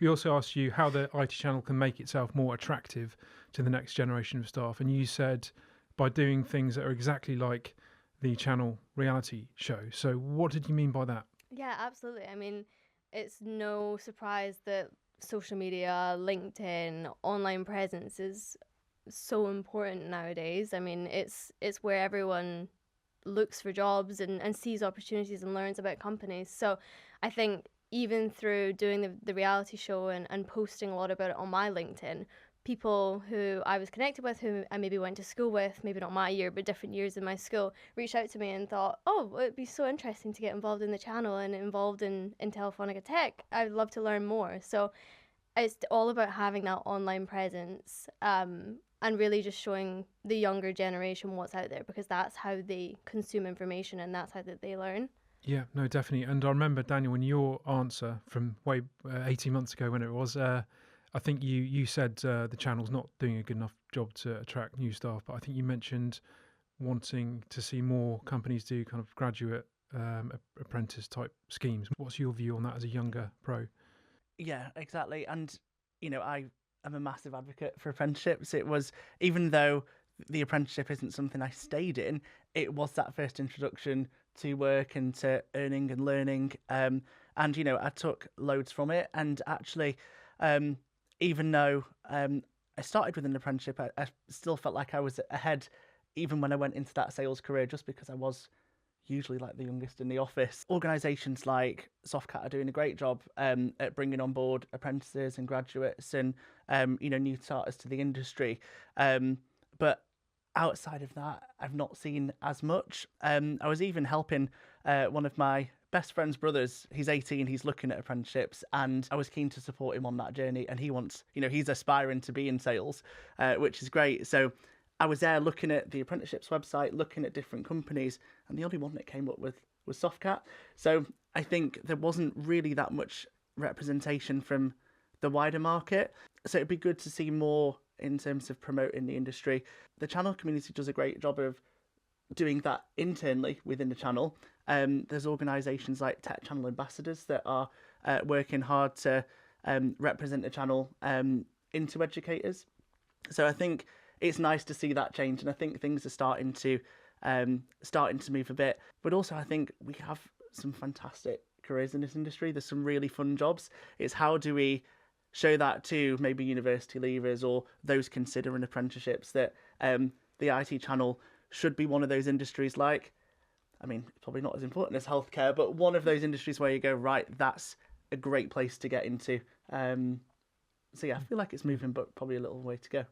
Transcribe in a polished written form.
We also asked you how the IT channel can make itself more attractive to the next generation of staff. And you said by doing things that are exactly like the channel reality show. So what did you mean by that? Yeah, absolutely. I mean, it's no surprise that social media, LinkedIn, online presence is so important nowadays. I mean, it's where everyone looks for jobs and sees opportunities and learns about companies. So I think even through doing the reality show and posting a lot about it on my LinkedIn, people who I was connected with, who I maybe went to school with, maybe not my year, but different years in my school, reached out to me and thought, oh, it'd be so interesting to get involved in the channel and involved in Telefonica Tech. I'd love to learn more. So it's all about having that online presence, and really just showing the younger generation what's out there, because that's how they consume information and that's how that they learn. Yeah, no, definitely. And I remember, Daniel, in your answer from way 18 months ago when it was, I think you said the channel's not doing a good enough job to attract new staff, but I think you mentioned wanting to see more companies do kind of graduate apprentice type schemes. What's your view on that as a younger pro? Yeah, exactly. And, I am a massive advocate for apprenticeships. It was, even though the apprenticeship isn't something I stayed in, it was that first introduction to work and to earning and learning. And, I took loads from it. And actually, even though I started with an apprenticeship, I still felt like I was ahead even when I went into that sales career, just because I was usually like the youngest in the office. Organisations like Softcat are doing a great job at bringing on board apprentices and graduates and new starters to the industry. But outside of that, I've not seen as much. I was even helping one of my best friend's brothers. He's 18, he's looking at apprenticeships, and I was keen to support him on that journey. And he wants, he's aspiring to be in sales, which is great. So I was there looking at the apprenticeships website, looking at different companies, and the only one that came up with was Softcat. So I think there wasn't really that much representation from the wider market. So it'd be good to see more in terms of promoting the industry. The channel community does a great job of doing that internally within the channel. There's organisations like Tech Channel Ambassadors that are working hard to represent the channel into educators. So I think it's nice to see that change, and I think things are starting to move a bit. But also, I think we have some fantastic careers in this industry. There's some really fun jobs. It's how do we show that to maybe university leavers or those considering apprenticeships that the IT channel should be one of those industries like, I mean, it's probably not as important as healthcare, but one of those industries where you go, right, that's a great place to get into. So yeah, I feel like it's moving, but probably a little way to go.